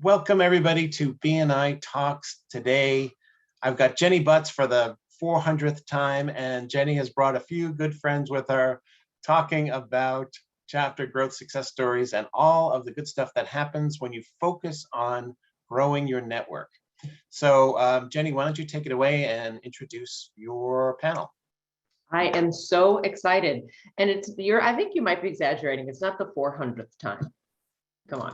Welcome everybody to BNI Talks today. I've got Jenni Butz for the 400th time, and Jenni has brought a few good friends with her talking about chapter growth success stories and all of the good stuff that happens when you focus on growing your network. So Jenni, why don't you take it away and introduce your panel? I am so excited. And I think you might be exaggerating. It's not the 400th time. Come on.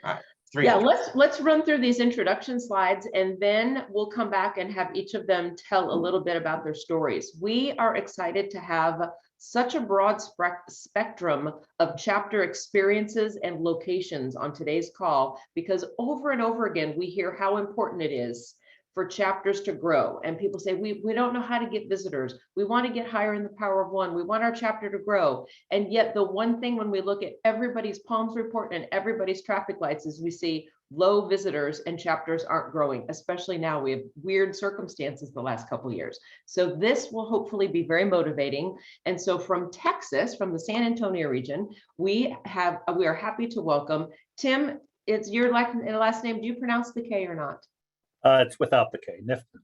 All right. Yeah, let's run through these introduction slides, and then we'll come back and have each of them tell a little bit about their stories. We are excited to have such a broad spectrum of chapter experiences and locations on today's call, because over and over again, we hear how important it is for chapters to grow. And people say, we don't know how to get visitors. We want to get higher in the power of one. We want our chapter to grow. And yet the one thing when we look at everybody's Palms report and everybody's traffic lights is we see low visitors and chapters aren't growing, especially now. We have weird circumstances the last couple of years. So this will hopefully be very motivating. And so from Texas, from the San Antonio region, we are happy to welcome Tim. It's your last name. Do you pronounce the K or not? It's without the K, Nifton.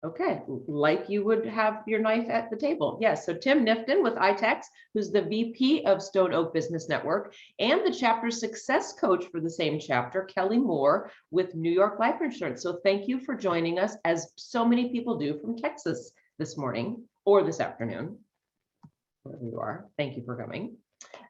Okay, like you would have your knife at the table. Yes, so Tim Nifton with iTex, who's the VP of Stone Oak Business Network, and the chapter success coach for the same chapter, Kelly Moore with New York Life Insurance. So thank you for joining us, as so many people do from Texas this morning or this afternoon, wherever you are. Thank you for coming.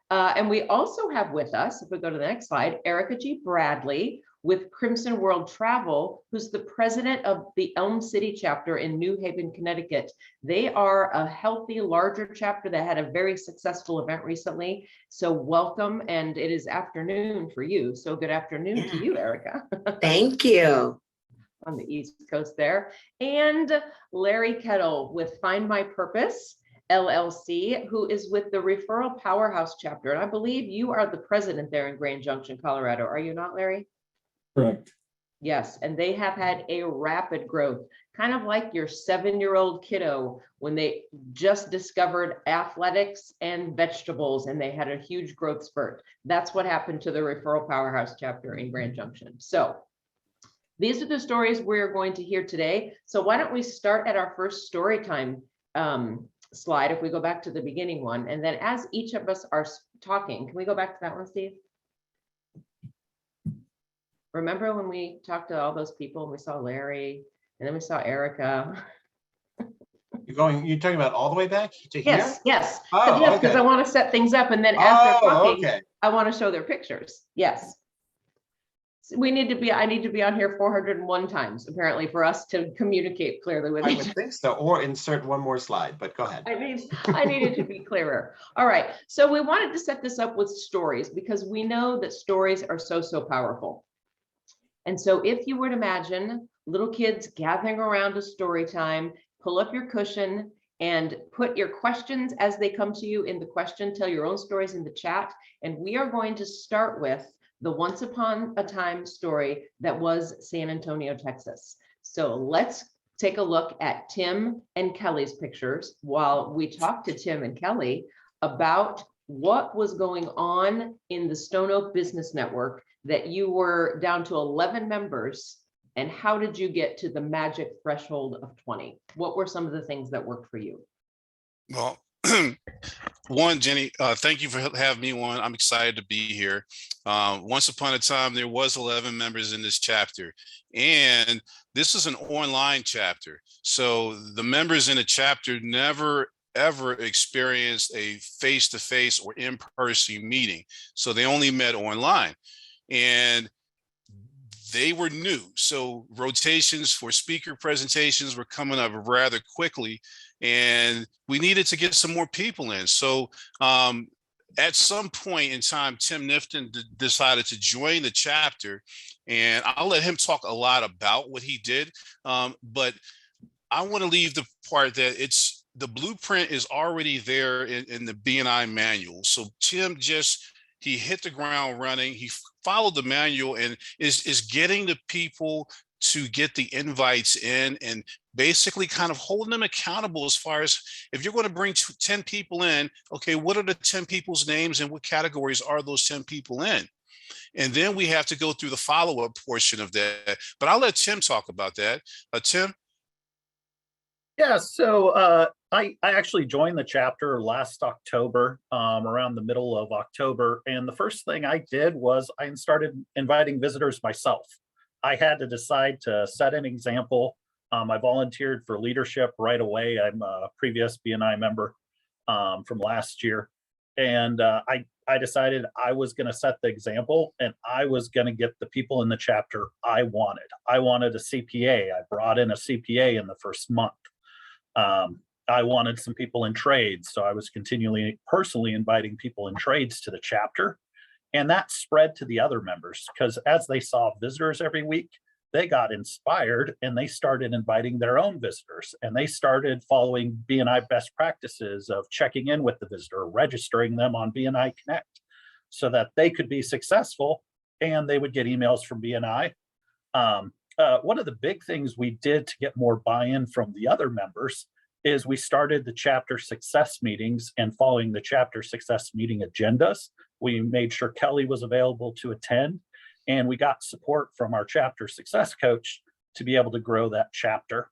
And we also have with us, if we go to the next slide, Erica G. Bradley with Crimson World Travel, who's the president of the Elm City chapter in New Haven, Connecticut. They are a healthy, larger chapter that had a very successful event recently. So welcome, and it is afternoon for you. So good afternoon to you, Erica. Thank you. On the East Coast there. And Larry Kettle with Find My Purpose LLC, who is with the Referral Powerhouse chapter. And I believe you are the president there in Grand Junction, Colorado. Are you not, Larry? Correct. Yes, and they have had a rapid growth, kind of like your 7-year-old kiddo when they just discovered athletics and vegetables, and they had a huge growth spurt. That's what happened to the Referral Powerhouse chapter in Grand Junction. So these are the stories we're going to hear today. So why don't we start at our first story time slide, if we go back to the beginning one, and then as each of us are talking, can we go back to that one, Steve? Remember when we talked to all those people and we saw Larry and then we saw Erica? You're talking about all the way back to here? Yes. Oh, yes, because okay. I want to set things up, and then as they're talking, okay. I want to show their pictures. Yes. I need to be on here 401 times, apparently, for us to communicate clearly with each other. I would think so, or insert one more slide, but go ahead. I needed to be clearer. All right, so we wanted to set this up with stories because we know that stories are so powerful. And so if you were to imagine little kids gathering around a story time, pull up your cushion and put your questions as they come to you in the question, tell your own stories in the chat. And we are going to start with the once upon a time story that was San Antonio, Texas. So let's take a look at Tim and Kelly's pictures while we talk to Tim and Kelly about what was going on in the Stone Oak Business Network, that you were down to 11 members, and how did you get to the magic threshold of 20? What were some of the things that worked for you? Well, one, Jenni, thank you for having me on. I'm excited to be here. Once upon a time, there was 11 members in this chapter, and this is an online chapter. So the members in the chapter never ever experienced a face-to-face or in-person meeting. So they only met online, and they were new. So rotations for speaker presentations were coming up rather quickly, and we needed to get some more people in. So at some point in time, Tim Nifton decided to join the chapter, and I'll let him talk a lot about what he did. But I want to leave the part that the blueprint is already there in the BNI manual. So Tim he hit the ground running. He followed the manual and is getting the people to get the invites in and basically kind of holding them accountable as far as if you're going to bring 10 people in, okay, what are the 10 people's names and what categories are those 10 people in? And then we have to go through the follow-up portion of that. But I'll let Tim talk about that. Tim? Yeah, so I actually joined the chapter last October, around the middle of October. And the first thing I did was I started inviting visitors myself. I had to decide to set an example. I volunteered for leadership right away. I'm a previous BNI member from last year. And I decided I was going to set the example, and I was going to get the people in the chapter I wanted. I wanted a CPA. I brought in a CPA in the first month. I wanted some people in trades, so I was continually personally inviting people in trades to the chapter. And that spread to the other members, because as they saw visitors every week, they got inspired and they started inviting their own visitors, and they started following BNI best practices of checking in with the visitor, registering them on BNI Connect so that they could be successful and they would get emails from BNI. One of the big things we did to get more buy-in from the other members is we started the chapter success meetings, and following the chapter success meeting agendas, we made sure Kelly was available to attend, and we got support from our chapter success coach to be able to grow that chapter.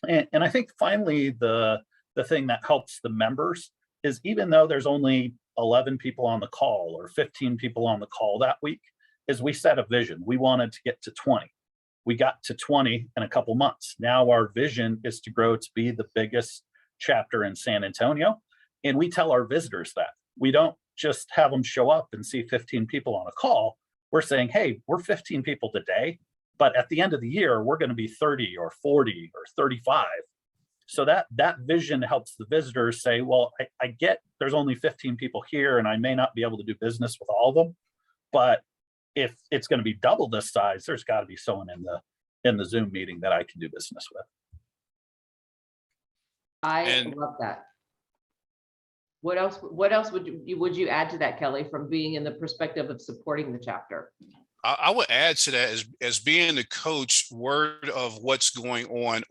And I think finally, the thing that helps the members is, even though there's only 11 people on the call or 15 people on the call that week, is we set a vision. We wanted to get to 20. We got to 20 in a couple months. Now our vision is to grow to be the biggest chapter in San Antonio. And we tell our visitors that. We don't just have them show up and see 15 people on a call. We're saying, hey, we're 15 people today, but at the end of the year, we're going to be 30 or 40 or 35. So that vision helps the visitors say, well, I get there's only 15 people here and I may not be able to do business with all of them, but if it's going to be double this size, there's got to be someone in the Zoom meeting that I can do business with. I love that. What else would you add to that, Kelly, from being in the perspective of supporting the chapter? I would add to that, as being the coach, word of what's going on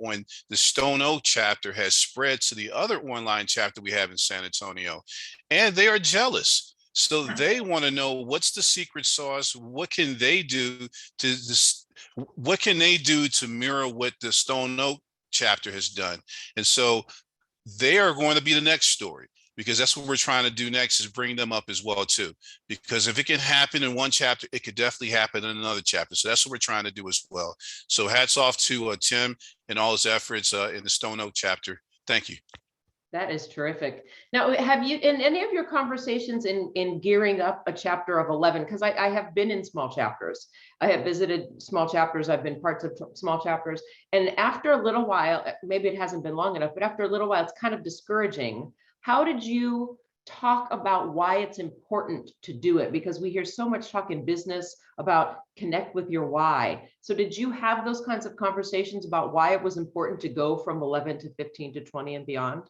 the Stone Oak chapter has spread to the other online chapter we have in San Antonio, and they are jealous. So they want to know, what's the secret sauce? What can they do to mirror what the Stone Oak chapter has done? And so they are going to be the next story, because that's what we're trying to do next, is bring them up as well too. Because if it can happen in one chapter, it could definitely happen in another chapter. So that's what we're trying to do as well. So hats off to Tim and all his efforts in the Stone Oak chapter. Thank you. That is terrific. Now, have you, in any of your conversations in gearing up a chapter of 11, because I have been in small chapters, I have visited small chapters, I've been parts of small chapters, and after a little while, maybe it hasn't been long enough, but after a little while, it's kind of discouraging. How did you talk about why it's important to do it? Because we hear so much talk in business about connect with your why. So did you have those kinds of conversations about why it was important to go from 11 to 15 to 20 and beyond?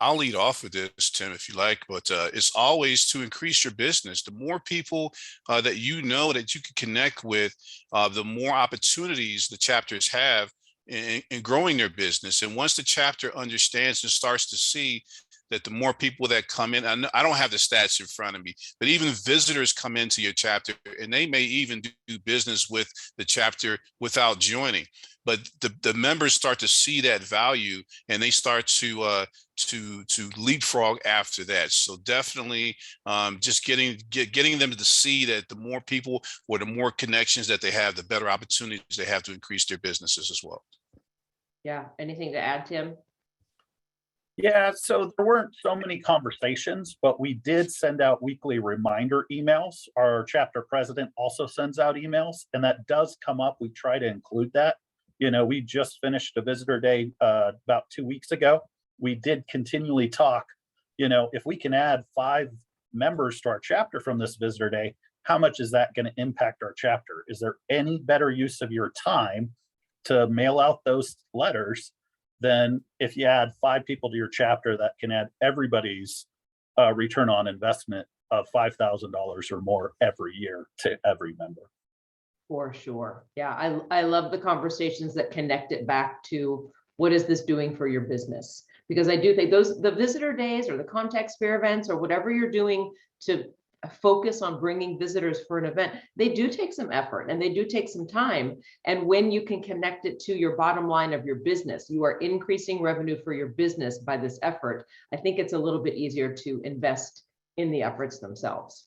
I'll lead off with this, Tim, if you like, but it's always to increase your business. The more people that you know that you can connect with, the more opportunities the chapters have in growing their business. And once the chapter understands and starts to see that the more people that come in, I don't have the stats in front of me, but even visitors come into your chapter, and they may even do business with the chapter without joining. But the members start to see that value, and they start to leapfrog after that. So definitely just getting them to see that the more people or the more connections that they have, the better opportunities they have to increase their businesses as well. Yeah. Anything to add, Tim? Yeah, so there weren't so many conversations, but we did send out weekly reminder emails. Our chapter president also sends out emails, and that does come up. We try to include that. You know, we just finished a visitor day about 2 weeks ago. We did continually talk, you know, if we can add 5 members to our chapter from this visitor day, how much is that going to impact our chapter? Is there any better use of your time to mail out those letters than if you add 5 people to your chapter that can add everybody's return on investment of $5,000 or more every year to every member? For sure. Yeah, I love the conversations that connect it back to what is this doing for your business? Because I do think the visitor days or the contact sphere events or whatever you're doing to focus on bringing visitors for an event, they do take some effort and they do take some time. And when you can connect it to your bottom line of your business, you are increasing revenue for your business by this effort. I think it's a little bit easier to invest in the efforts themselves.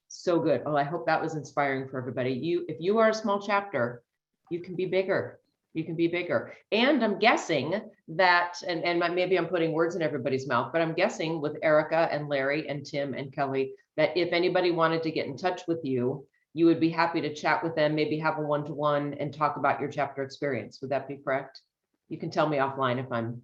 So good. Oh, I hope that was inspiring for everybody. If you are a small chapter, you can be bigger. You can be bigger. And I'm guessing that, and maybe I'm putting words in everybody's mouth, but I'm guessing with Erica and Larry and Tim and Kelly, that if anybody wanted to get in touch with you, you would be happy to chat with them, maybe have a one-to-one and talk about your chapter experience. Would that be correct? You can tell me offline if I'm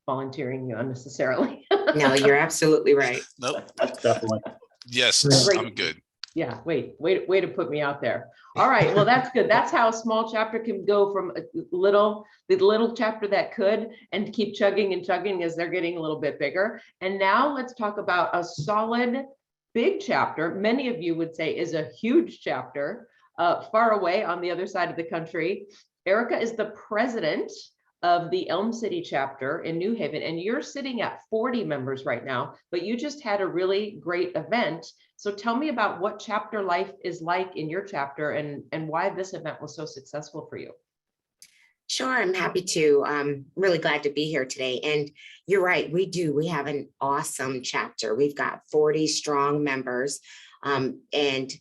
volunteering you unnecessarily. No, you're absolutely right. Nope. Definitely. Yes, Great. I'm good. Yeah, way to put me out there. All right, well, that's good. That's how a small chapter can go from the little chapter that could, and keep chugging and chugging as they're getting a little bit bigger. And now let's talk about a solid big chapter. Many of you would say is a huge chapter, far away on the other side of the country. Erica is the president of the Elm City chapter in New Haven, and you're sitting at 40 members right now, but you just had a really great event. So tell me about what chapter life is like in your chapter, and why this event was so successful for you. Sure, I'm happy to. I'm really glad to be here today. And you're right, we do. We have an awesome chapter. We've got 40 strong members, and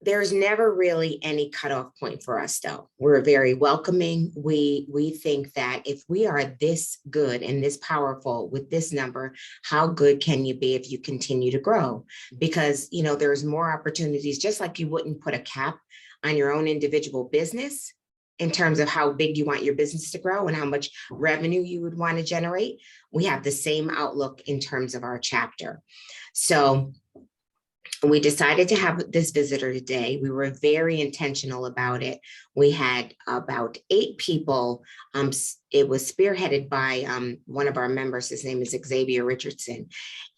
there's never really any cutoff point for us, though. We're very welcoming. We think that if we are this good and this powerful with this number, how good can you be if you continue to grow? Because, there's more opportunities, just like you wouldn't put a cap on your own individual business in terms of how big you want your business to grow and how much revenue you would want to generate. We have the same outlook in terms of our chapter. So we decided to have this visitor today. We were very intentional about it. We had about 8 people. It was spearheaded by one of our members. His name is Xavier Richardson.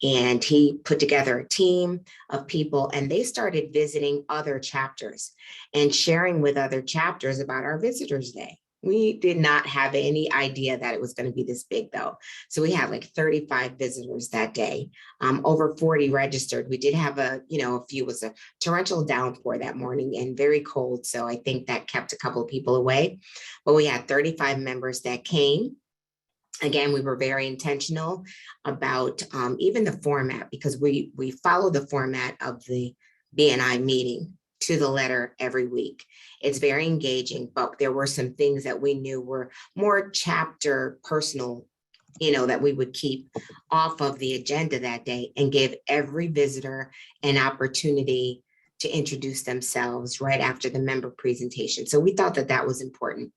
And he put together a team of people, and they started visiting other chapters and sharing with other chapters about our Visitors Day. We did not have any idea that it was going to be this big, though. So we had like 35 visitors that day, over 40 registered. We did have a few. Was a torrential downpour that morning and very cold. So I think that kept a couple of people away. But we had 35 members that came. Again, we were very intentional about even the format, because we follow the format of the BNI meeting to the letter every week. It's very engaging, but there were some things that we knew were more chapter personal, that we would keep off of the agenda that day and give every visitor an opportunity to introduce themselves right after the member presentation. So we thought that that was important.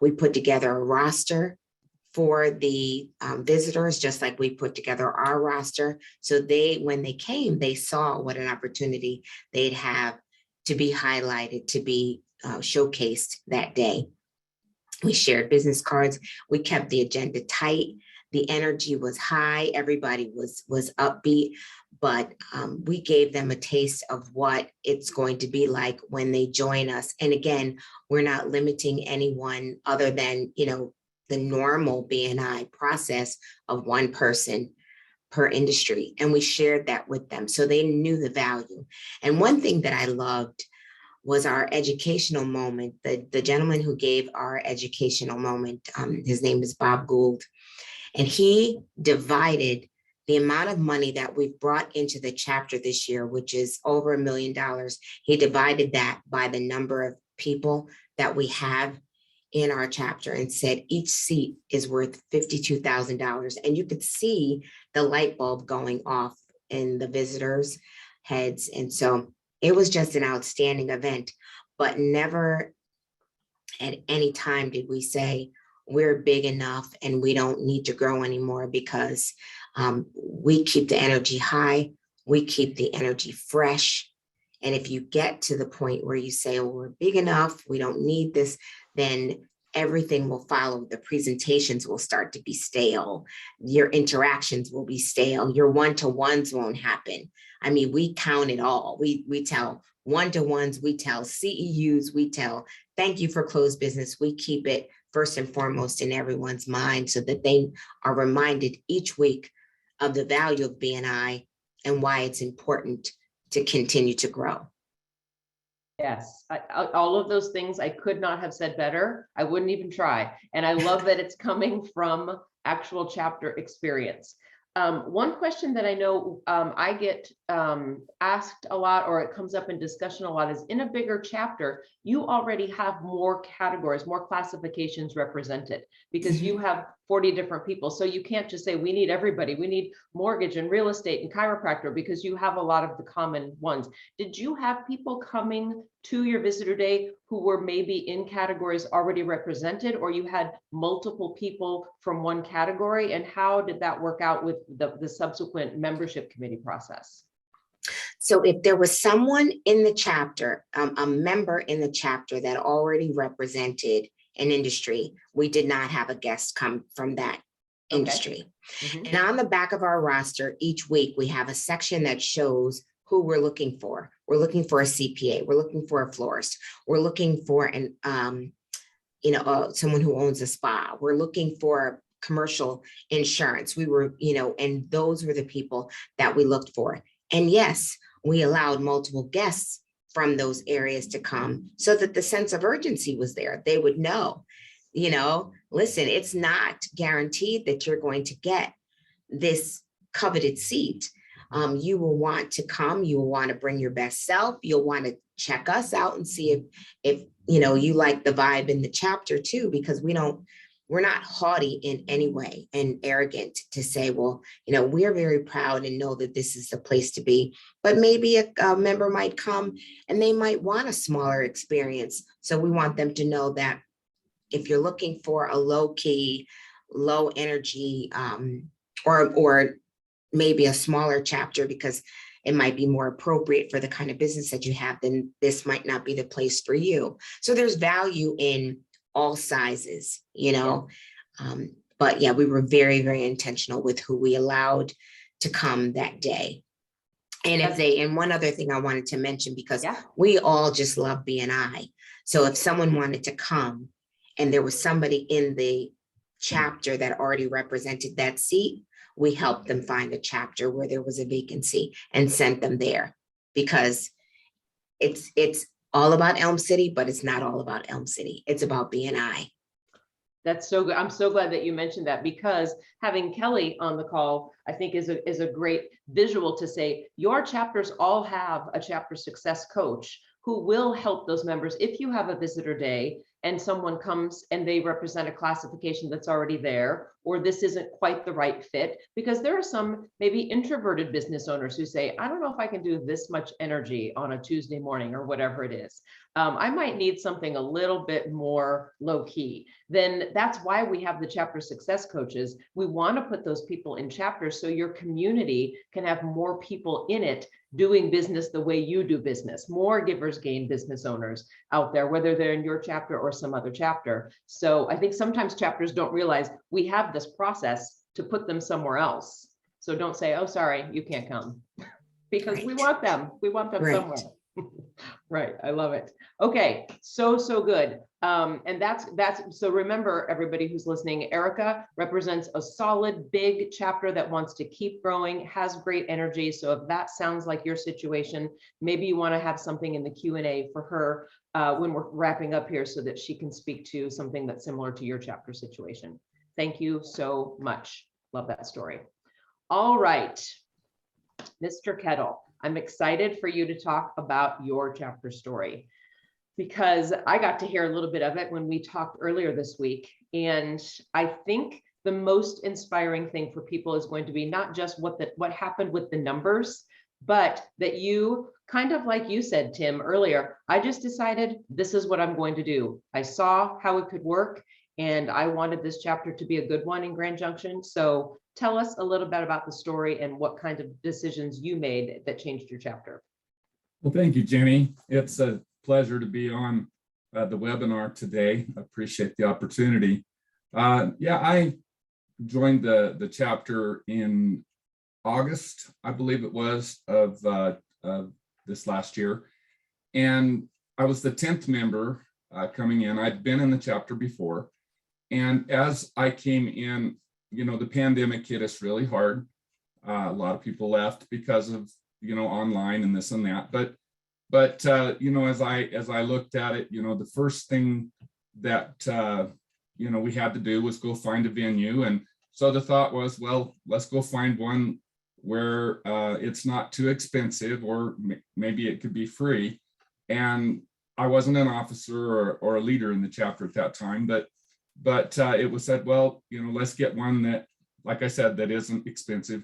We put together a roster for the visitors, just like we put together our roster. So when they came, they saw what an opportunity they'd have to be highlighted, to be showcased that day. We shared business cards. We kept the agenda tight. The energy was high. Everybody was upbeat, but we gave them a taste of what it's going to be like when they join us. And again, we're not limiting anyone other than, the normal BNI process of one person per industry. And we shared that with them so they knew the value. And one thing that I loved was our educational moment. The gentleman who gave our educational moment, his name is Bob Gould, and he divided the amount of money that we've brought into the chapter this year, which is over $1 million. He divided that by the number of people that we have in our chapter and said each seat is worth $52,000. And you could see the light bulb going off in the visitors' heads. And so it was just an outstanding event, but never at any time did we say we're big enough and we don't need to grow anymore, because we keep the energy high, we keep the energy fresh. And if you get to the point where you say, well, we're big enough, we don't need this, then everything will follow. The presentations will start to be stale. Your interactions will be stale. Your one-to-ones won't happen. I mean, we count it all. We tell one-to-ones, we tell CEUs, we tell thank you for closed business. We keep it first and foremost in everyone's mind so that they are reminded each week of the value of BNI and why it's important to continue to grow. Yes, all of those things I could not have said better. I wouldn't even try. And I love that it's coming from actual chapter experience. One question that I know I get asked a lot, or it comes up in discussion a lot, is in a bigger chapter, you already have more categories, more classifications represented, because you have 40 different people. So you can't just say, we need everybody. We need mortgage and real estate and chiropractor, because you have a lot of the common ones. Did you have people coming to your visitor day who were maybe in categories already represented, or you had multiple people from one category? And how did that work out with the subsequent membership committee process? So if there was someone in the chapter, a member in the chapter that already represented an industry, we did not have a guest come from that industry. Mhm. And on the back of our roster, each week, we have a section that shows who we're looking for. We're looking for a CPA. We're looking for a florist. We're looking for an, someone who owns a spa. We're looking for commercial insurance. We were, and those were the people that we looked for. And yes, we allowed multiple guests from those areas to come so that the sense of urgency was there. They would know, listen, it's not guaranteed that you're going to get this coveted seat. You will want to come, you will want to bring your best self. You'll want to check us out and see if you like the vibe in the chapter too, because we're not haughty in any way and arrogant to say, well, we're very proud and know that this is the place to be. But maybe a member might come and they might want a smaller experience. So we want them to know that if you're looking for a low key, low energy, or maybe a smaller chapter because it might be more appropriate for the kind of business that you have, then this might not be the place for you. So there's value in all sizes, but yeah, we were very, very intentional with who we allowed to come that day. And one other thing I wanted to mention, because we all just love BNI. So if someone wanted to come and there was somebody in the chapter that already represented that seat, we helped them find a chapter where there was a vacancy and sent them there, because it's all about Elm City, but it's not all about Elm City. It's about BNI. That's so good. I'm so glad that you mentioned that, because having Kelly on the call, I think is a great visual to say your chapters all have a chapter success coach who will help those members. If you have a visitor day and someone comes and they represent a classification that's already there, or this isn't quite the right fit, because there are some maybe introverted business owners who say, I don't know if I can do this much energy on a Tuesday morning or whatever it is. I might need something a little bit more low key. Then that's why we have the chapter success coaches. We want to put those people in chapters so your community can have more people in it doing business the way you do business, more givers gain business owners out there, whether they're in your chapter or some other chapter. So I think sometimes chapters don't realize we have this process to put them somewhere else. So don't say, oh, sorry, you can't come, because we want them. We want them somewhere. Right. I love it. Okay. So good. And that's, so remember, everybody who's listening, Erica represents a solid, big chapter that wants to keep growing, has great energy. So if that sounds like your situation, maybe you want to have something in the Q&A for her when we're wrapping up here so that she can speak to something that's similar to your chapter situation. Thank you so much. Love that story. All right, Mr. Kettle, I'm excited for you to talk about your chapter story, because I got to hear a little bit of it when we talked earlier this week. And I think the most inspiring thing for people is going to be not just what happened with the numbers, but that you, kind of like you said, Tim, earlier, I just decided this is what I'm going to do. I saw how it could work, and I wanted this chapter to be a good one in Grand Junction. So tell us a little bit about the story and what kind of decisions you made that changed your chapter. Well, thank you, Jenny. It's a pleasure to be on the webinar today. I appreciate the opportunity. I joined the chapter in August, I believe it was, of this last year. And I was the 10th member coming in. I'd been in the chapter before. And as I came in, the pandemic hit us really hard. A lot of people left because of, online and this and that. But as I looked at it, the first thing that, we had to do was go find a venue. And so the thought was, well, let's go find one where it's not too expensive, or maybe it could be free. And I wasn't an officer or a leader in the chapter at that time, but it was said, well, let's get one that, like I said, that isn't expensive,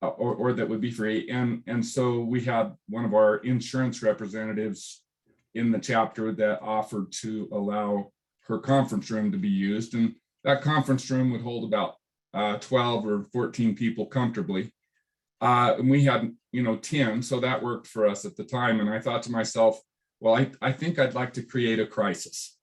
or that would be free. And so we had one of our insurance representatives in the chapter that offered to allow her conference room to be used. And that conference room would hold about 12 or 14 people comfortably. And we had, 10, so that worked for us at the time. And I thought to myself, well, I think I'd like to create a crisis.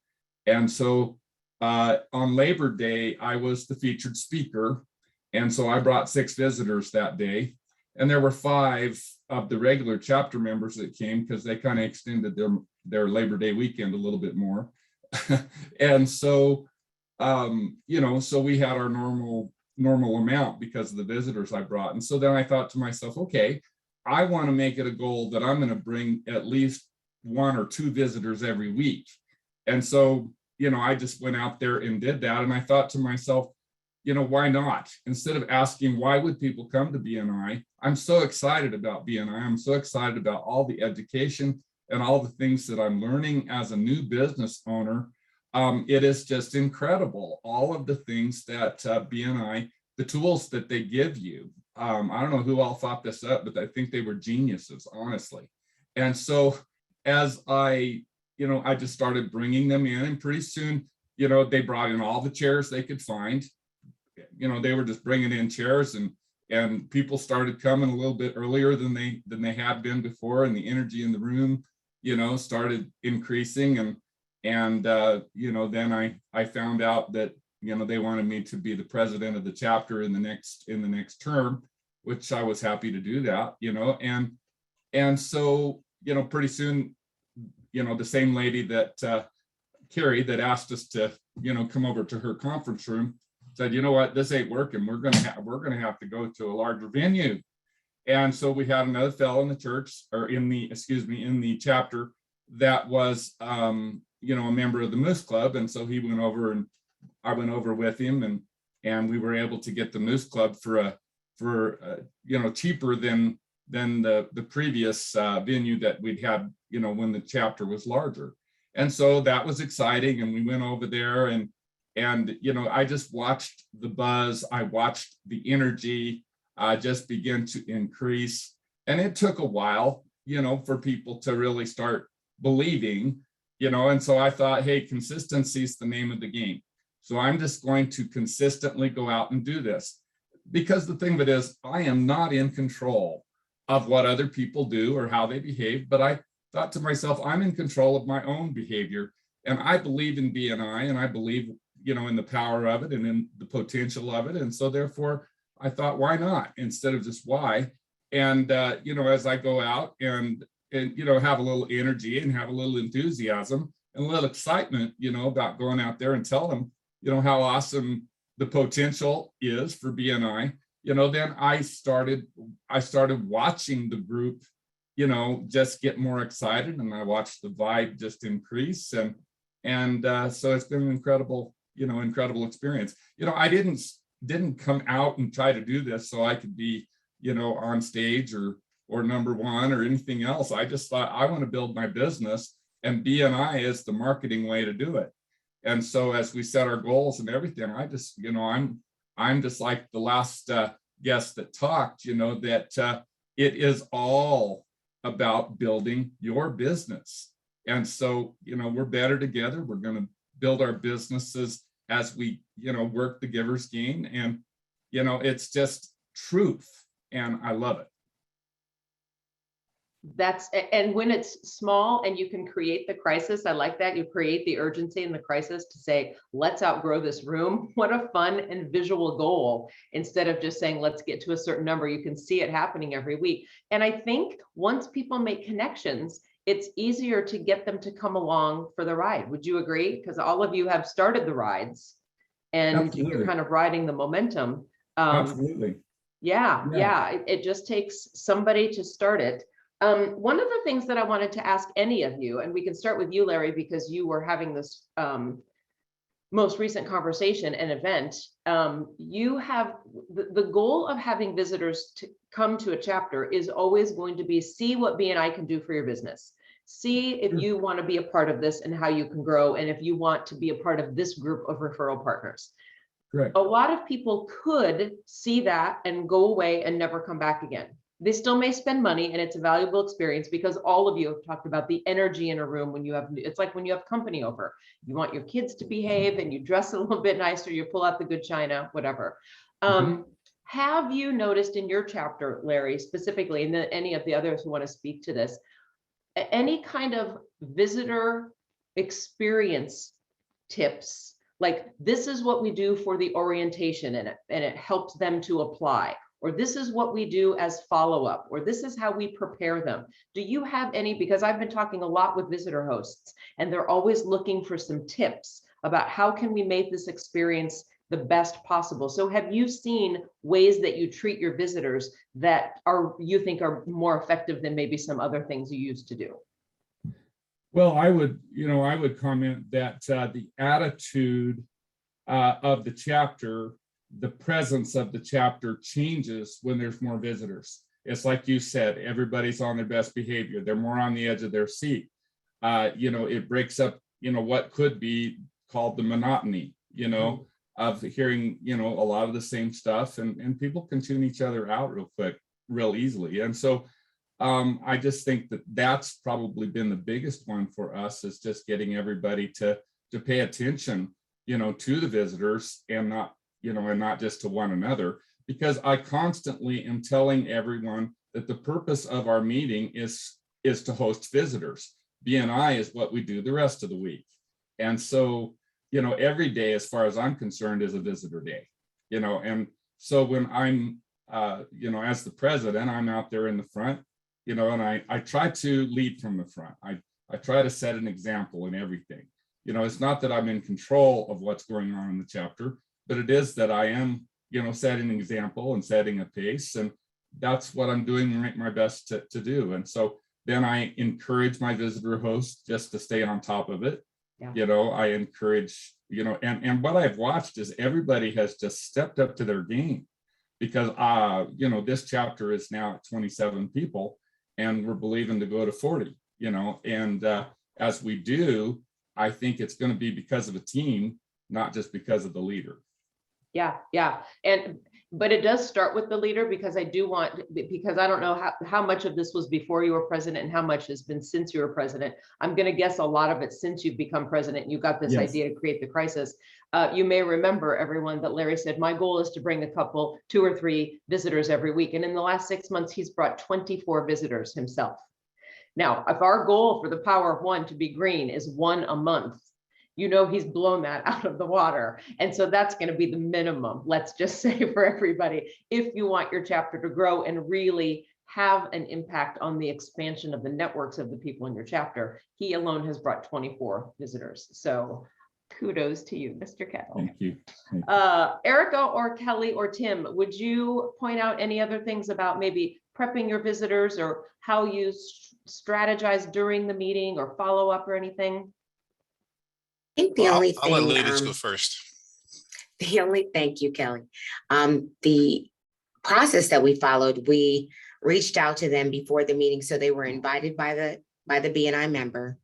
And so on Labor Day, I was the featured speaker. And so I brought 6 visitors that day. And there were 5 of the regular chapter members that came, because they kind of extended their Labor Day weekend a little bit more. And so, so we had our normal amount because of the visitors I brought. And so then I thought to myself, okay, I want to make it a goal that I'm going to bring at least 1 or 2 visitors every week. And so, I just went out there and did that. And I thought to myself, why not? Instead of asking, why would people come to BNI? I'm so excited about BNI. I'm so excited about all the education and all the things that I'm learning as a new business owner. It is just incredible, all of the things that BNI, the tools that they give you. I don't know who all thought this up, but I think they were geniuses, honestly. And so as I just started bringing them in, and pretty soon, they brought in all the chairs they could find. They were just bringing in chairs, and people started coming a little bit earlier than they had been before, and the energy in the room, started increasing. And then I found out that, they wanted me to be the president of the chapter in the next term, which I was happy to do that, and so, pretty soon, the same lady that Carrie that asked us to, come over to her conference room said, you know what, this ain't working. We're gonna have to go to a larger venue. And so we had another fellow in the church, or in the chapter, that was a member of the Moose Club. And so he went over, and I went over with him, and we were able to get the Moose Club for cheaper than the previous venue that we'd had, when the chapter was larger. And so that was exciting. And we went over there, and I just watched the buzz. I watched the energy just begin to increase. And it took a while, for people to really start believing, and so I thought, hey, consistency is the name of the game. So I'm just going to consistently go out and do this, because the thing of it is, I am not in control of what other people do or how they behave, but I thought to myself, I'm in control of my own behavior. And I believe in BNI, and I believe, in the power of it and in the potential of it. And so therefore I thought, why not, instead of just why? And, as I go out and have a little energy and have a little enthusiasm and a little excitement, about going out there and tell them, how awesome the potential is for BNI, then I started watching the group, just get more excited, and I watched the vibe just increase. And so it's been an incredible experience. I didn't come out and try to do this so I could be, on stage or number one or anything else. I just thought, I want to build my business, and BNI is the marketing way to do it. And so as we set our goals and everything, I just, I'm just like the last guest that talked, that it is all about building your business. And so, we're better together. We're going to build our businesses as we, work the giver's gain. And, it's just truth. And I love it. And when it's small and you can create the crisis, I like that. You create the urgency and the crisis to say, let's outgrow this room. What a fun and visual goal. Instead of just saying, let's get to a certain number, you can see it happening every week. And I think once people make connections, it's easier to get them to come along for the ride. Would you agree? Because all of you have started the rides, and Absolutely. You're kind of riding the momentum. Absolutely. Yeah. It just takes somebody to start it. One of the things that I wanted to ask any of you, and we can start with you, Larry, because you were having this most recent conversation and event. You have the goal of having visitors to come to a chapter is always going to be see what BNI can do for your business. See if you want to be a part of this and how you can grow, and if you want to be a part of this group of referral partners. Correct. A lot of people could see that and go away and never come back again. They still may spend money, and it's a valuable experience because all of you have talked about the energy in a room when you have, it's like when you have company over, you want your kids to behave and you dress a little bit nicer, you pull out the good china, whatever. Have you noticed in your chapter, Larry, specifically, and any of the others who want to speak to this, any kind of visitor experience tips? Like, this is what we do for the orientation and it helps them to apply, or this is what we do as follow-up, or this is how we prepare them. Do you have any? Because I've been talking a lot with visitor hosts, and they're always looking for some tips about how can we make this experience the best possible. So have you seen ways that you treat your visitors that you think are more effective than maybe some other things you used to do? Well, I would comment that the attitude of the chapter, the presence of the chapter changes when there's more visitors. It's like you said, everybody's on their best behavior. They're more on the edge of their seat. It breaks up, what could be called the monotony, of hearing, a lot of the same stuff, and people can tune each other out real quick, real easily. And so I just think that that's probably been the biggest one for us, is just getting everybody to pay attention, to the visitors and not, and not just to one another, because I constantly am telling everyone that the purpose of our meeting is to host visitors. BNI is what we do the rest of the week. And so, every day, as far as I'm concerned, is a visitor day, and so when I'm, as the president, I'm out there in the front, and I try to lead from the front. I try to set an example in everything. It's not that I'm in control of what's going on in the chapter, but it is that I am, setting an example and setting a pace. And that's what I'm doing my best to do. And so then I encourage my visitor host just to stay on top of it. Yeah. I encourage, and what I've watched is everybody has just stepped up to their game, because, this chapter is now at 27 people. And we're believing to go to 40, and as we do, I think it's going to be because of a team, not just because of the leader. Yeah. But it does start with the leader, because I don't know how much of this was before you were president and how much has been since you were president. I'm going to guess a lot of it since you've become president. You got this idea to create the crisis. You may remember, everyone, that Larry said, my goal is to bring a couple, 2 or 3 visitors every week. And in the last 6 months, he's brought 24 visitors himself. Now, if our goal for the power of one to be green is 1 a month, he's blown that out of the water. And so that's going to be the minimum, let's just say, for everybody, if you want your chapter to grow and really have an impact on the expansion of the networks of the people in your chapter. He alone has brought 24 visitors. So kudos to you, Mr. Kettle. Thank you. Erica or Kelly or Tim, would you point out any other things about maybe prepping your visitors, or how you strategize during the meeting, or follow up, or anything? I think the only thing. I'll let ladies go first. Thank you, Kelly. The process that we followed, we reached out to them before the meeting, so they were invited by the BNI member.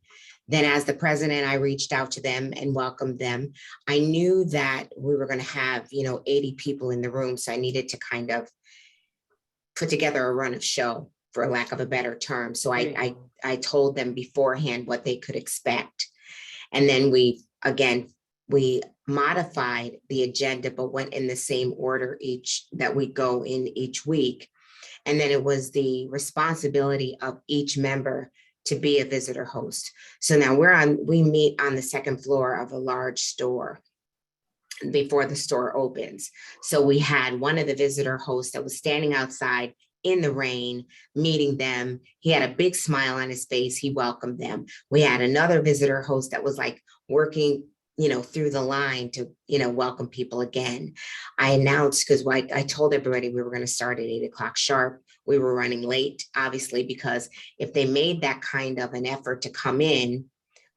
Then as the president, I reached out to them and welcomed them. I knew that we were going to have, 80 people in the room, so I needed to kind of put together a run of show, for lack of a better term. So I told them beforehand what they could expect. And then we modified the agenda, but went in the same order that we go in each week. And then it was the responsibility of each member to be a visitor host. So now we meet on the second floor of a large store before the store opens. So we had one of the visitor hosts that was standing outside in the rain, meeting them. He had a big smile on his face. He welcomed them. We had another visitor host that was like working through the line to, welcome people again. I announced, because I told everybody we were going to start at 8 o'clock sharp. We were running late, obviously, because if they made that kind of an effort to come in,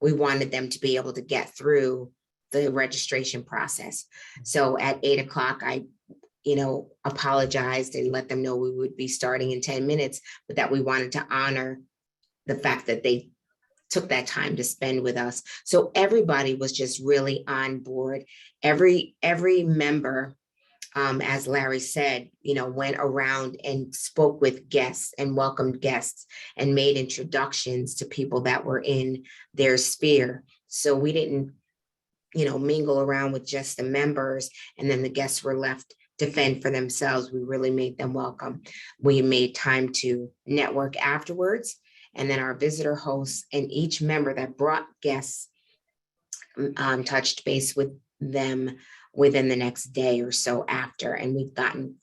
we wanted them to be able to get through the registration process. So at 8 o'clock, I apologized and let them know we would be starting in 10 minutes, but that we wanted to honor the fact that they took that time to spend with us. So everybody was just really on board. Every member, as Larry said, went around and spoke with guests and welcomed guests and made introductions to people that were in their sphere. So we didn't, mingle around with just the members and then the guests were left to fend for themselves. We really made them welcome. We made time to network afterwards. And then our visitor hosts and each member that brought guests touched base with them within the next day or so after. And we've gotten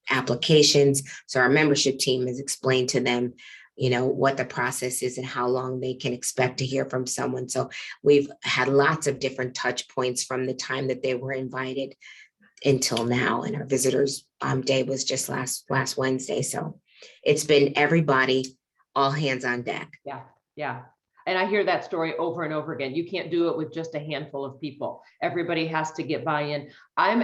applications. So our membership team has explained to them, what the process is and how long they can expect to hear from someone. So we've had lots of different touch points from the time that they were invited until now. And our visitors day was just last Wednesday. So it's been everybody, all hands on deck. Yeah. And I hear that story over and over again. You can't do it with just a handful of people. Everybody has to get buy-in. I'm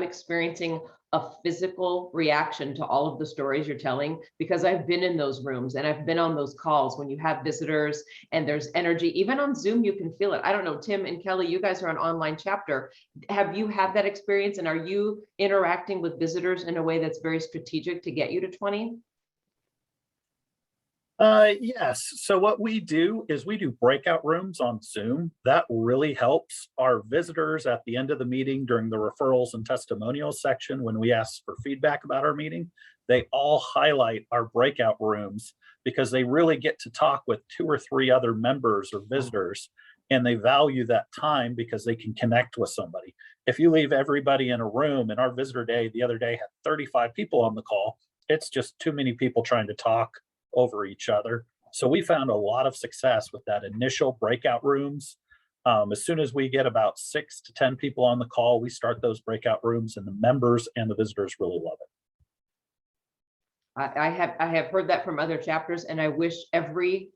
experiencing a physical reaction to all of the stories you're telling, because I've been in those rooms and I've been on those calls when you have visitors and there's energy. Even on Zoom, you can feel it. I don't know, Tim and Kelly, you guys are an online chapter. Have you had that experience, and are you interacting with visitors in a way that's very strategic to get you to 20? Yes. So what we do is we do breakout rooms on Zoom. That really helps our visitors at the end of the meeting during the referrals and testimonials section. When we ask for feedback about our meeting, they all highlight our breakout rooms because they really get to talk with 2 or 3 other members or visitors, and they value that time because they can connect with somebody. If you leave everybody in a room, and our visitor day the other day had 35 people on the call, it's just too many people trying to talk over each other. So we found a lot of success with that initial breakout rooms. As soon as we get about 6 to 10 people on the call, we start those breakout rooms, and the members and the visitors really love it. I have heard that from other chapters, and I wish every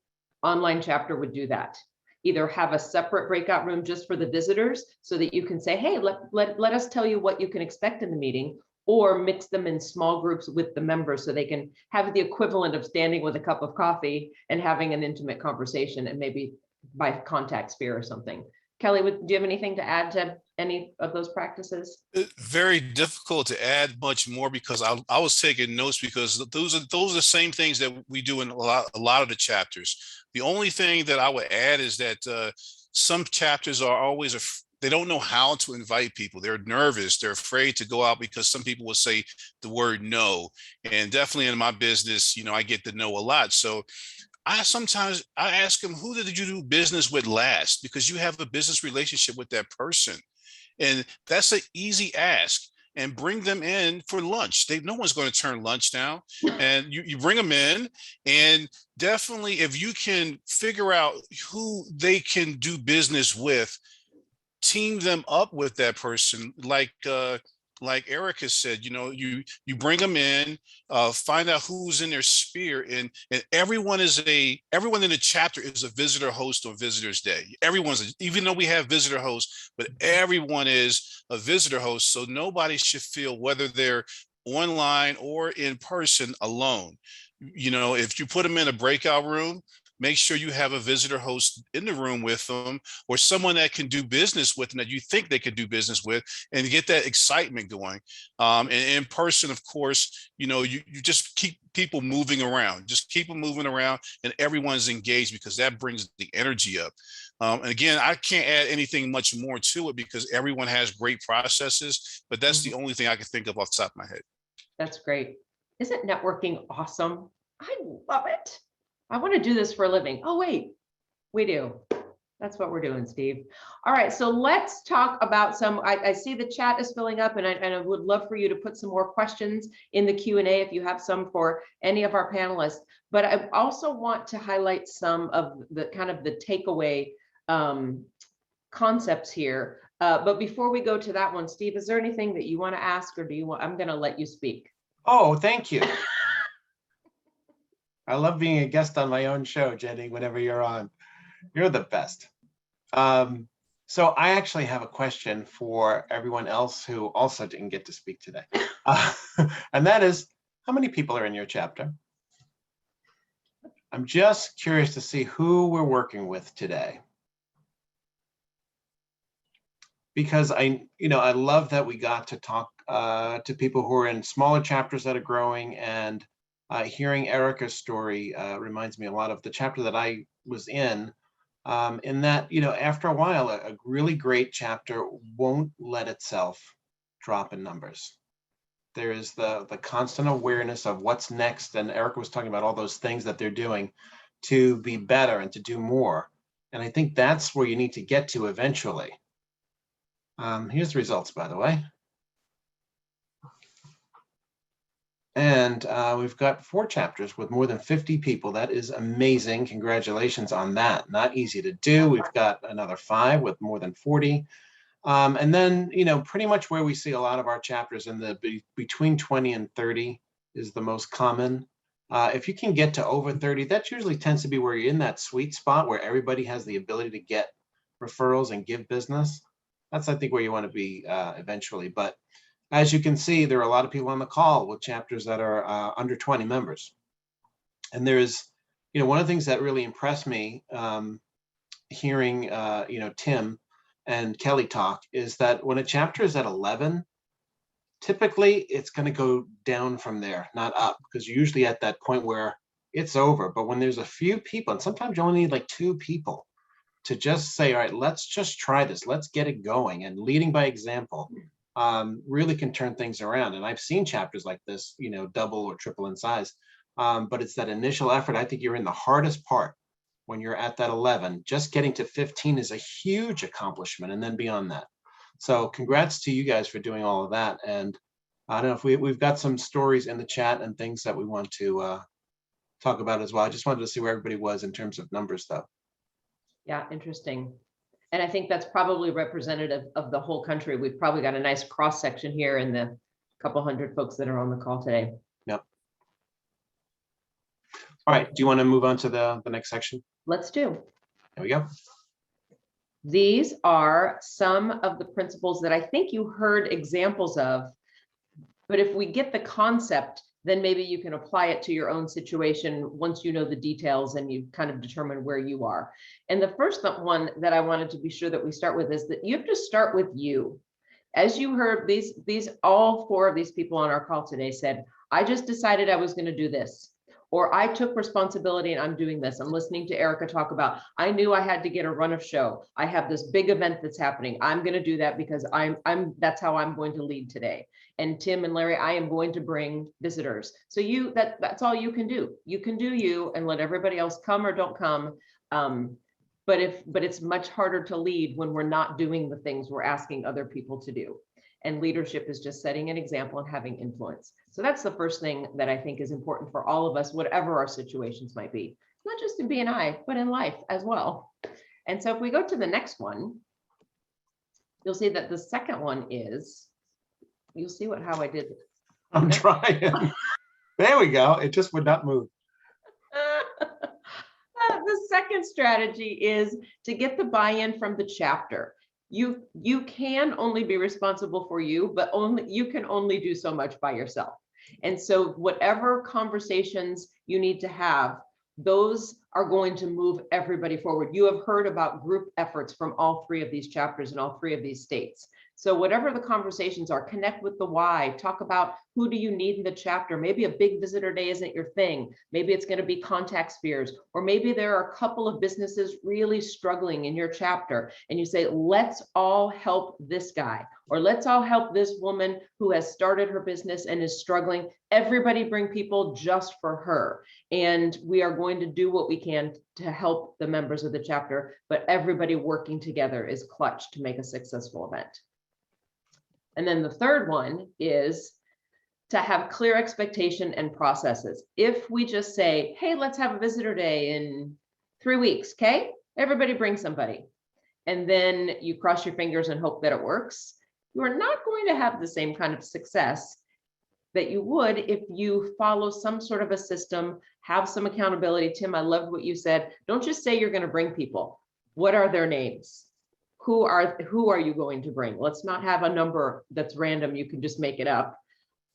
online chapter would do that. Either have a separate breakout room just for the visitors so that you can say, hey, let us tell you what you can expect in the meeting, or mix them in small groups with the members so they can have the equivalent of standing with a cup of coffee and having an intimate conversation, and maybe by contact sphere or something. Kelly, do you have anything to add to any of those practices? Very difficult to add much more, because I was taking notes, because those are the same things that we do in a lot of the chapters. The only thing that I would add is that some chapters are always they don't know how to invite people. They're nervous. They're afraid to go out because some people will say the word no. And definitely in my business, I get the no a lot. So sometimes I ask them, who did you do business with last? Because you have a business relationship with that person. And that's an easy ask. And bring them in for lunch. No one's going to turn lunch down. And you bring them in, and definitely if you can figure out who they can do business with, team them up with that person. Like Erica said, you bring them in, find out who's in their sphere, and everyone in the chapter is a visitor host on Visitors Day. Even though we have visitor hosts, but everyone is a visitor host. So nobody should feel, whether they're online or in person, alone. If you put them in a breakout room, make sure you have a visitor host in the room with them, or someone that can do business with them, that you think they could do business with, and get that excitement going. And in person, of course, you just keep people moving around. Just keep them moving around, and everyone's engaged, because that brings the energy up. And again, I can't add anything much more to it, because everyone has great processes, but that's the only thing I can think of off the top of my head. That's great. Isn't networking awesome? I love it. I want to do this for a living. Oh, wait, we do. That's what we're doing, Steve. All right, so let's talk about I see the chat is filling up, and I would love for you to put some more questions in the Q&A if you have some for any of our panelists. But I also want to highlight some of the kind of the takeaway concepts here. But before we go to that one, Steve, is there anything that you want to ask, or do you want, I'm going to let you speak. Oh, thank you. I love being a guest on my own show, Jenny, whenever you're on. You're the best. So I actually have a question for everyone else who also didn't get to speak today. And that is, how many people are in your chapter? I'm just curious to see who we're working with today. Because I love that we got to talk to people who are in smaller chapters that are growing, and hearing Erica's story reminds me a lot of the chapter that I was in that, after a while, a really great chapter won't let itself drop in numbers. There is the constant awareness of what's next. And Erica was talking about all those things that they're doing to be better and to do more. And I think that's where you need to get to eventually. Here's the results, by the way. And we've got 4 chapters with more than 50 people. That is amazing. Congratulations on that. Not easy to do. We've got another 5 with more than 40. And then, pretty much where we see a lot of our chapters in the between 20 and 30 is the most common. If you can get to over 30, that usually tends to be where you're in that sweet spot where everybody has the ability to get referrals and give business. That's, I think, where you want to be eventually. But as you can see, there are a lot of people on the call with chapters that are under 20 members. And there's, one of the things that really impressed me hearing, Tim and Kelly talk is that when a chapter is at 11, typically it's going to go down from there, not up, because you're usually at that point where it's over. But when there's a few people, and sometimes you only need like 2 people to just say, all right, let's just try this. Let's get it going. And leading by example really can turn things around. And I've seen chapters like this, double or triple in size. But it's that initial effort. I think you're in the hardest part when you're at that 11. Just getting to 15 is a huge accomplishment, and then beyond that. So congrats to you guys for doing all of that. And I don't know if we've got some stories in the chat and things that we want to talk about as well. I just wanted to see where everybody was in terms of numbers, though. Yeah, interesting. And I think that's probably representative of the whole country. We've probably got a nice cross section here in the couple hundred folks that are on the call today. Yep. All right. Do you want to move on to the next section? Let's do. There we go. These are some of the principles that I think you heard examples of, but if we get the concept, then maybe you can apply it to your own situation once you know the details and you kind of determine where you are. And the first one that I wanted to be sure that we start with is that you have to start with you. As you heard, all 4 of these people on our call today said, I just decided I was going to do this. Or I took responsibility and I'm doing this. I'm listening to Erica talk about, I knew I had to get a run of show. I have this big event that's happening. I'm going to do that because that's how I'm going to lead today. And Tim and Larry, I am going to bring visitors. So that's all you can do. You can do you and let everybody else come or don't come. But it's much harder to lead when we're not doing the things we're asking other people to do. And leadership is just setting an example and having influence. So that's the first thing that I think is important for all of us, whatever our situations might be, not just in BNI, but in life as well. And so if we go to the next one, you'll see that the second one is, you'll see how I did it. I'm trying. There we go. It just would not move. The second strategy is to get the buy-in from the chapter. You can only be responsible for you, but you can only do so much by yourself. And so whatever conversations you need to have, those are going to move everybody forward. You have heard about group efforts from all 3 of these chapters in all 3 of these states. So whatever the conversations are, connect with the why, talk about who do you need in the chapter. Maybe a big visitor day isn't your thing. Maybe it's going to be contact spheres, or maybe there are a couple of businesses really struggling in your chapter. And you say, let's all help this guy, or let's all help this woman who has started her business and is struggling. Everybody bring people just for her. And we are going to do what we can to help the members of the chapter, but everybody working together is clutch to make a successful event. And then the third one is to have clear expectation and processes. If we just say, hey, let's have a visitor day in 3 weeks, okay? Everybody bring somebody. and then you cross your fingers and hope that it works, you are not going to have the same kind of success that you would if you follow some sort of a system, have some accountability. Tim, I loved what you said. Don't just say you're going to bring people. What are their names? Who are you going to bring? Let's not have a number that's random. You can just make it up.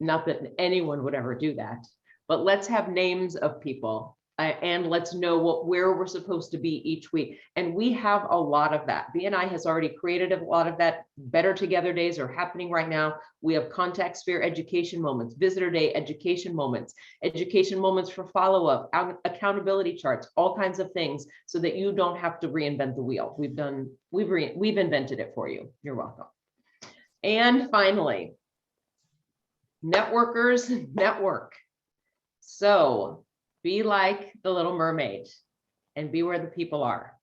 Not that anyone would ever do that, but let's have names of people. And let's know where we're supposed to be each week. And we have a lot of that. BNI has already created a lot of that. Better Together days are happening right now. We have contact sphere education moments, visitor day education moments for follow-up, accountability charts, all kinds of things so that you don't have to reinvent the wheel. We've invented it for you. You're welcome. And finally, networkers network. So be like the Little Mermaid and be where the people are.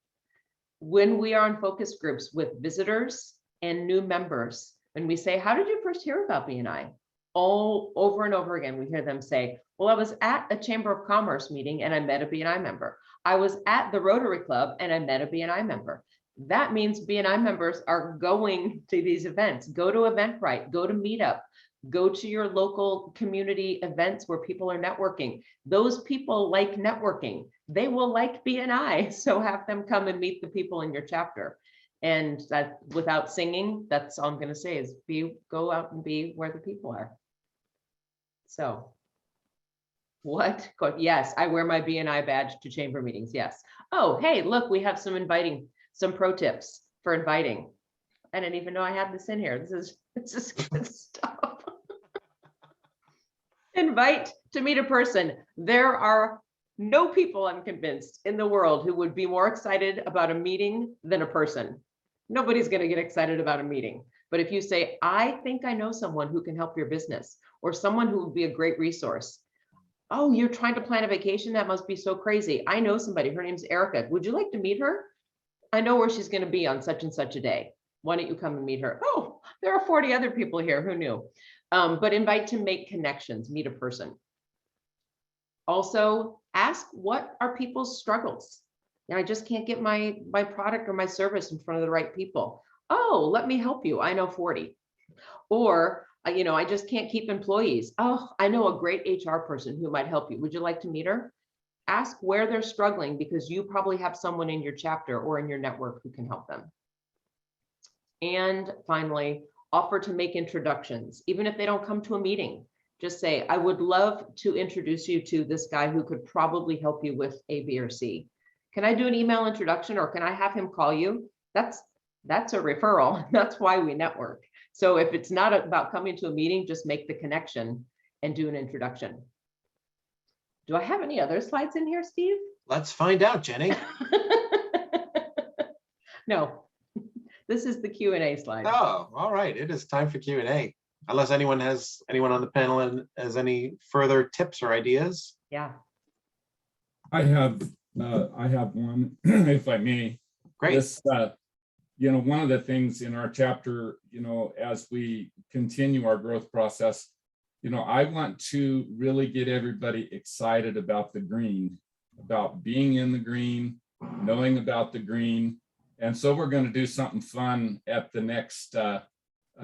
When we are in focus groups with visitors and new members, when we say, how did you first hear about BNI? All over and over again, we hear them say, well, I was at a Chamber of Commerce meeting and I met a BNI member. I was at the Rotary Club and I met a BNI member. That means BNI members are going to these events. Go to Eventbrite, go to Meetup, go to your local community events where people are networking. Those people like networking. They will like BNI. So have them come and meet the people in your chapter. And that, without singing, that's all I'm going to say is go out and be where the people are. So what? Yes, I wear my BNI badge to chamber meetings. Yes. Oh, hey, look, we have some pro tips for inviting. I didn't even know I had this in here. This is good stuff. Invite to meet a person. There are no people, I'm convinced, in the world who would be more excited about a meeting than a person. Nobody's going to get excited about a meeting. But if you say, I think I know someone who can help your business, or someone who would be a great resource. Oh, you're trying to plan a vacation? That must be so crazy. I know somebody. Her name's Erica. Would you like to meet her? I know where she's going to be on such and such a day. Why don't you come and meet her? Oh, there are 40 other people here. Who knew? But invite to make connections, meet a person. Also, ask what are people's struggles. I just can't get my product or my service in front of the right people. Oh, let me help you. I know 40. Or, I just can't keep employees. Oh, I know a great HR person who might help you. Would you like to meet her? Ask where they're struggling because you probably have someone in your chapter or in your network who can help them. And finally, offer to make introductions, even if they don't come to a meeting. Just say, I would love to introduce you to this guy who could probably help you with A, B, or C. Can I do an email introduction or can I have him call you? That's a referral. That's why we network. So if it's not about coming to a meeting, just make the connection and do an introduction. Do I have any other slides in here, Steve? Let's find out, Jenny. No, this is the Q&A slide. Oh, all right. It is time for Q&A. Unless anyone on the panel has any further tips or ideas. Yeah. I have one, if I may. Great. This, one of the things in our chapter, as we continue our growth process, I want to really get everybody excited about the green, about being in the green, knowing about the green. And so we're going to do something fun at the next,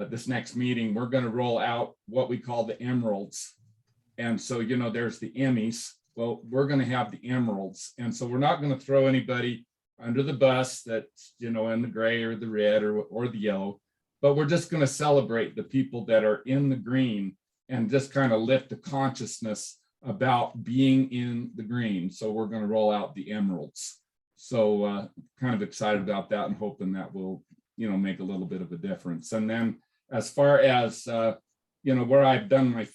this next meeting. We're going to roll out what we call the emeralds. And so, there's the Emmys. Well, we're going to have the emeralds. And so we're not going to throw anybody under the bus that's, in the gray or the red or the yellow, but we're just going to celebrate the people that are in the green and just kind of lift the consciousness about being in the green. So we're going to roll out the emeralds. So kind of excited about that and hoping that will, make a little bit of a difference. And then as far as, where I've done my,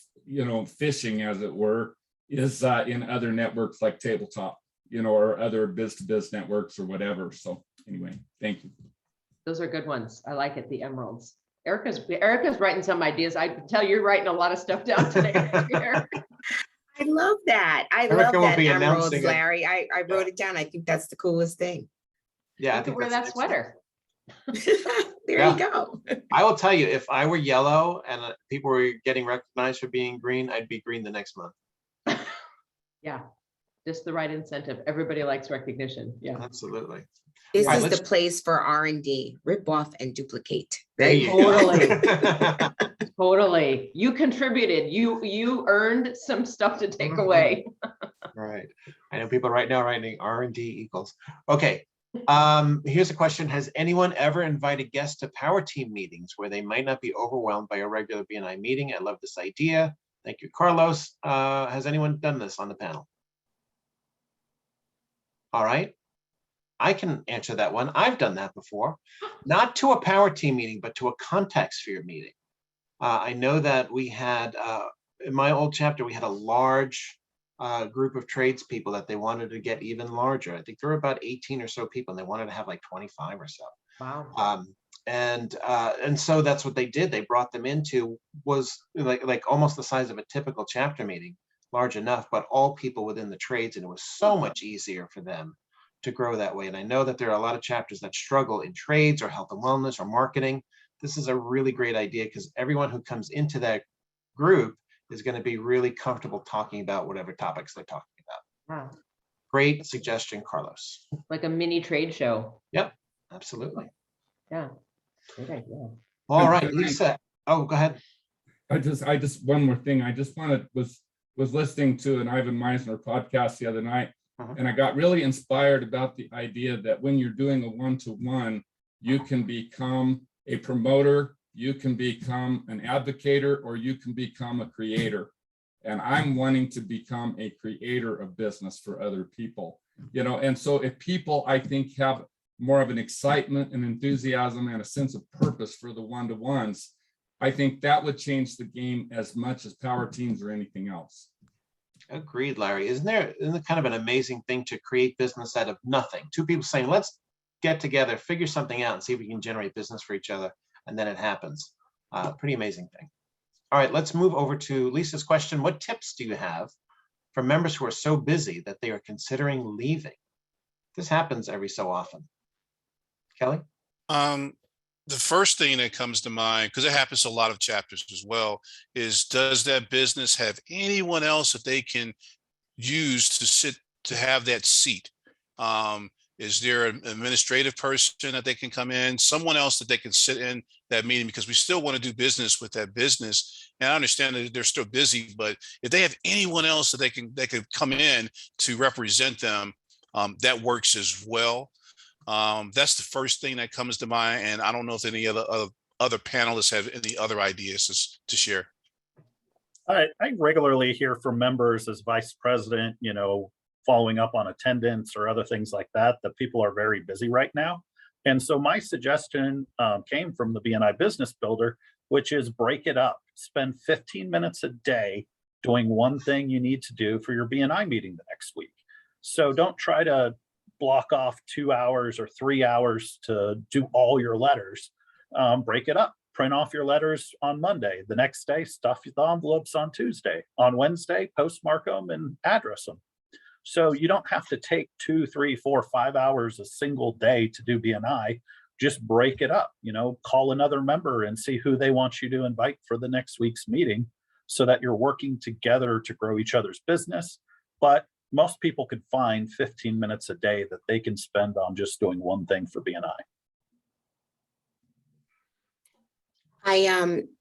fishing, as it were, is in other networks like Tabletop, or other biz-to-biz networks or whatever. So anyway, thank you. Those are good ones. I like it, the emeralds. Erica's writing some ideas. I can tell you're writing a lot of stuff down today. I love that. I Erica love will that be emeralds, announcing it. Larry. I wrote it down. I think that's the coolest thing. Yeah, I You think could wear that's that sweater. There you go. I will tell you, if I were yellow and people were getting recognized for being green, I'd be green the next month. Yeah, just the right incentive. Everybody likes recognition. Yeah. Absolutely. This Right, is the let's- place for R&D, rip off and duplicate. There Right? you go. Totally. Totally. You contributed. You earned some stuff to take Mhm. away. Right. I know people right now writing R&D equals. Okay. Here's a question. Has anyone ever invited guests to power team meetings where they might not be overwhelmed by a regular BNI meeting? I love this idea. Thank you, Carlos. Has anyone done this on the panel? All right. I can answer that one. I've done that before, not to a power team meeting, but to a contact sphere meeting. I know that we had, in my old chapter, we had a large group of tradespeople that they wanted to get even larger. I think there were about 18 or so people, and they wanted to have like 25 or so. Wow. And so that's what they did. They brought them into, was like almost the size of a typical chapter meeting, large enough, but all people within the trades, and it was so much easier for them to grow that way. And I know that there are a lot of chapters that struggle in trades or health and wellness or marketing. This is a really great idea because everyone who comes into that group is going to be really comfortable talking about whatever topics they're talking about. Wow. Great suggestion, Carlos. Like a mini trade show. Yep, absolutely. Yeah. Great idea. All right, Can I- Lisa. Oh, go ahead. I just one more thing. I just was listening to an Ivan Meisner podcast the other night, Mhm. and I got really inspired about the idea that when you're doing a one-to-one, you can become a promoter, you can become an advocator, or you can become a creator. And I'm wanting to become a creator of business for other people, and so if people, I think, have more of an excitement and enthusiasm and a sense of purpose for the one-to-ones, I think that would change the game as much as power teams or anything else. Agreed, Larry. Isn't it kind of an amazing thing to create business out of nothing? Two people saying, let's get together, figure something out, and see if we can generate business for each other. And then it happens. Pretty amazing thing. All right, let's move over to Lisa's question. What tips do you have for members who are so busy that they are considering leaving? This happens every so often. Kelly? The first thing that comes to mind, because it happens to a lot of chapters as well, is does that business have anyone else that they can use to have that seat? Is there an administrative person that they can come in, someone else that they can sit in that meeting, because we still want to do business with that business. And I understand that they're still busy, but if they have anyone else that they could come in to represent them, that works as well. That's the first thing that comes to mind. And I don't know if any other panelists have any other ideas to share. I regularly hear from members as vice president, following up on attendance or other things like that people are very busy right now. And so my suggestion came from the BNI Business Builder, which is break it up. Spend 15 minutes a day doing one thing you need to do for your BNI meeting the next week. So don't try to block off 2 hours or 3 hours to do all your letters. Break it up. Print off your letters on Monday. The next day, stuff the envelopes on Tuesday. On Wednesday, postmark them and address them. So you don't have to take 2, 3, 4, 5 hours a single day to do BNI. Just break it up, call another member and see who they want you to invite for the next week's meeting so that you're working together to grow each other's business. But most people could find 15 minutes a day that they can spend on just doing one thing for BNI.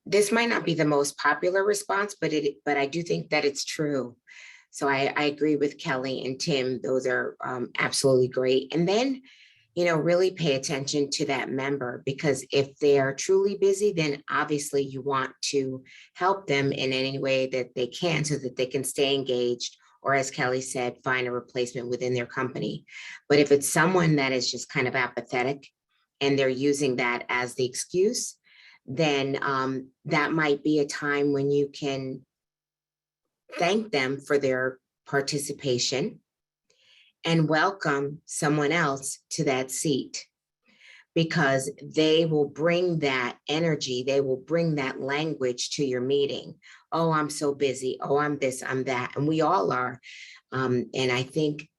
This might not be the most popular response, but I do think that it's true. So I agree with Kelly and Tim. Those are absolutely great. And then, really pay attention to that member, because if they are truly busy, then obviously you want to help them in any way that they can so that they can stay engaged, or as Kelly said, find a replacement within their company. But if it's someone that is just kind of apathetic and they're using that as the excuse, then that might be a time when you can thank them for their participation and welcome someone else to that seat, because they will bring that energy, they will bring that language to your meeting. Oh, I'm so busy. Oh, I'm this, I'm that. And we all are. And I think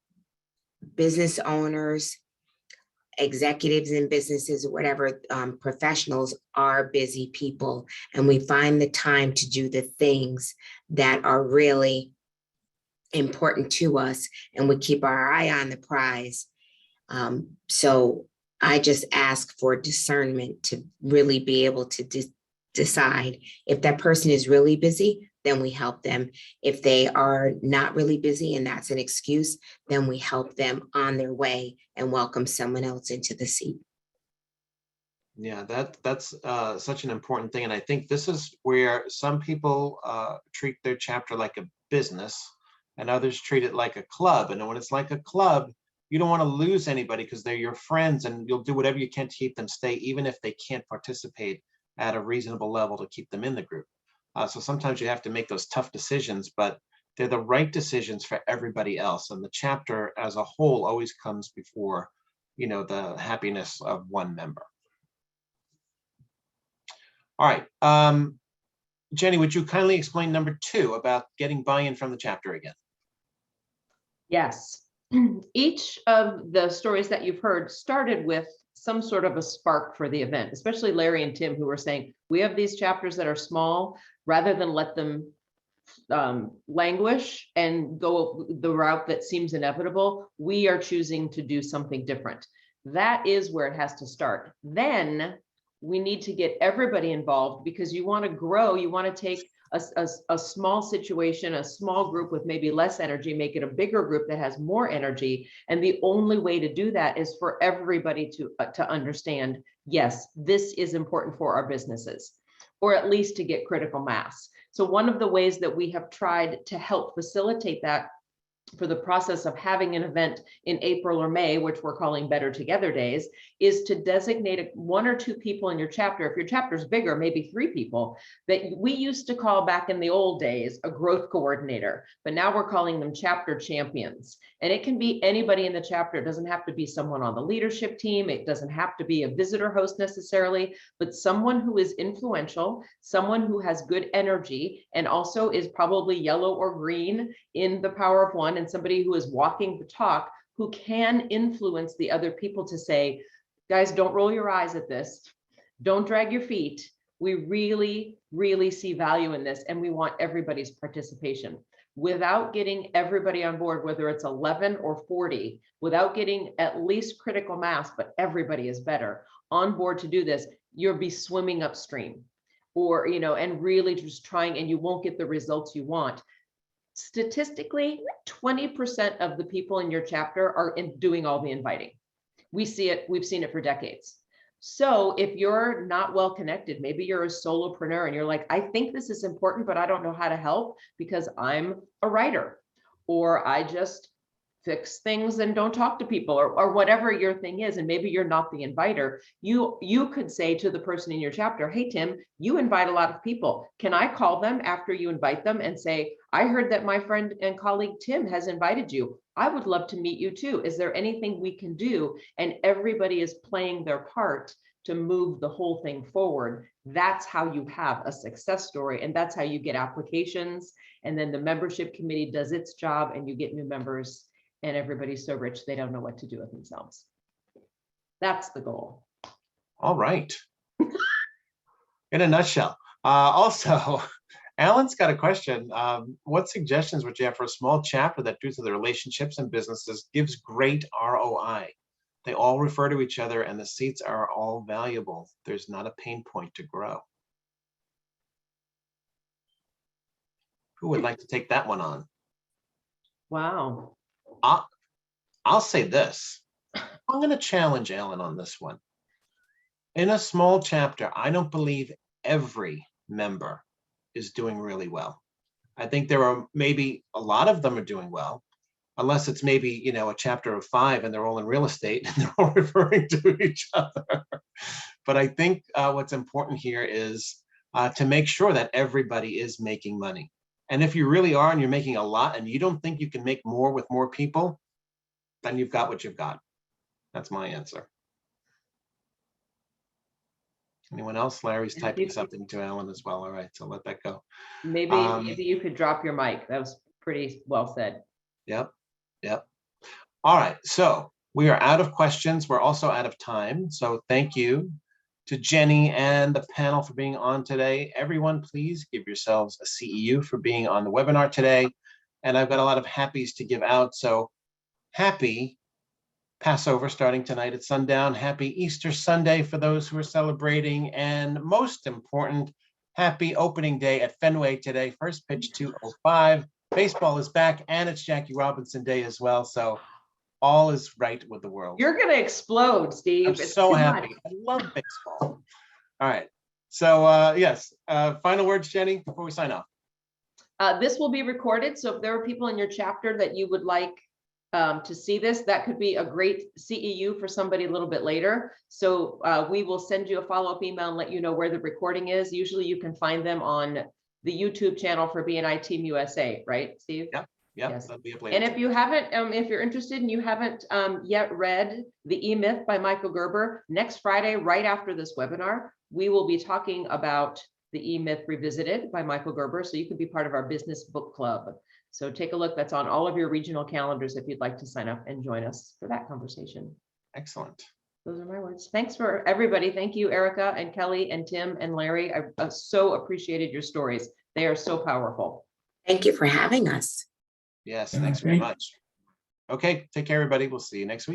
business owners, executives in businesses, or whatever, professionals are busy people. And we find the time to do the things that are really important to us, and we keep our eye on the prize. So I just ask for discernment to really be able to decide if that person is really busy, then we help them. If they are not really busy and that's an excuse, then we help them on their way and welcome someone else into the seat. Yeah, that's such an important thing. And I think this is where some people treat their chapter like a business and others treat it like a club. And when it's like a club, you don't want to lose anybody because they're your friends and you'll do whatever you can to keep them stay, even if they can't participate at a reasonable level to keep them in the group. So sometimes you have to make those tough decisions, but they're the right decisions for everybody else. And the chapter as a whole always comes before, the happiness of one member. All right. Jenny, would you kindly explain number 2 about getting buy-in from the chapter again? Yes. Each of the stories that you've heard started with some sort of a spark for the event, especially Larry and Tim, who were saying, we have these chapters that are small, rather than let them languish and go the route that seems inevitable, we are choosing to do something different. That is where it has to start. Then we need to get everybody involved, because you want to grow. You want to take a small situation, a small group with maybe less energy, make it a bigger group that has more energy. And the only way to do that is for everybody to understand, yes, this is important for our businesses, or at least to get critical mass. So one of the ways that we have tried to help facilitate that for the process of having an event in April or May, which we're calling Better Together Days, is to designate 1 or 2 people in your chapter. If your chapter is bigger, maybe 3 people, that we used to call back in the old days a growth coordinator, but now we're calling them chapter champions. And it can be anybody in the chapter. It doesn't have to be someone on the leadership team. It doesn't have to be a visitor host necessarily, but someone who is influential, someone who has good energy, and also is probably yellow or green in the power of one, and somebody who is walking the talk, who can influence the other people to say, guys, don't roll your eyes at this. Don't drag your feet. We really, really see value in this, and we want everybody's participation. Without getting everybody on board, whether it's 11 or 40, without getting at least critical mass, but everybody is better on board to do this, you'll be swimming upstream, or, and really just trying, and you won't get the results you want. Statistically, 20% of the people in your chapter are doing all the inviting. We see it, we've seen it for decades. So if you're not well connected, maybe you're a solopreneur and you're like, I think this is important, but I don't know how to help because I'm a writer, or I just fix things and don't talk to people, or whatever your thing is, and maybe you're not the inviter, you could say to the person in your chapter, hey, Tim, you invite a lot of people. Can I call them after you invite them and say, I heard that my friend and colleague Tim has invited you. I would love to meet you too. Is there anything we can do? And everybody is playing their part to move the whole thing forward. That's how you have a success story, and that's how you get applications. And then the membership committee does its job, and you get new members. And everybody's so rich, they don't know what to do with themselves. That's the goal. All right. In a nutshell. Also, Alan's got a question. What suggestions would you have for a small chapter that, due to the relationships and businesses, gives great ROI? They all refer to each other and the seats are all valuable. There's not a pain point to grow. Who would like to take that one on? Wow. I'll say this. I'm going to challenge Alan on this one. In a small chapter, I don't believe every member is doing really well. I think there are maybe a lot of them are doing well, unless it's maybe, a chapter of 5 and they're all in real estate and they're all referring to each other. But I think what's important here is to make sure that everybody is making money. And if you really are and you're making a lot and you don't think you can make more with more people, then you've got what you've got. That's my answer. Anyone else? Larry's typing something to Alan as well. All right, so let that go. Maybe you could drop your mic. That was pretty well said. Yep. All right, so we are out of questions. We're also out of time. So thank you to Jenny and the panel for being on today. Everyone, please give yourselves a CEU for being on the webinar today. And I've got a lot of happies to give out. So happy Passover starting tonight at sundown. Happy Easter Sunday for those who are celebrating. And most important, happy opening day at Fenway today. First pitch 2:05. Baseball is back and it's Jackie Robinson Day as well. So all is right with the world. You're gonna explode, Steve. I'm It's so too happy. much. I love baseball. All right. So yes, final words, Jenny, before we sign off. This will be recorded, so if there are people in your chapter that you would like to see this, that could be a great CEU for somebody a little bit later. So we will send you a follow-up email and let you know where the recording is. Usually you can find them on the YouTube channel for BNI Team USA, right, Steve? Yep. Yes. That'll be up later. And if you haven't, if you're interested and you haven't yet read The E-Myth by Michael Gerber, next Friday, right after this webinar, we will be talking about The E-Myth Revisited by Michael Gerber. So you could be part of our business book club. So take a look. That's on all of your regional calendars if you'd like to sign up and join us for that conversation. Excellent. Those are my words. Thanks for everybody. Thank you, Erica and Kelly and Tim and Larry. I so appreciated your stories. They are so powerful. Thank you for having us. Yes, Yeah, thanks very thank- much. Okay, take care, everybody. We'll see you next week.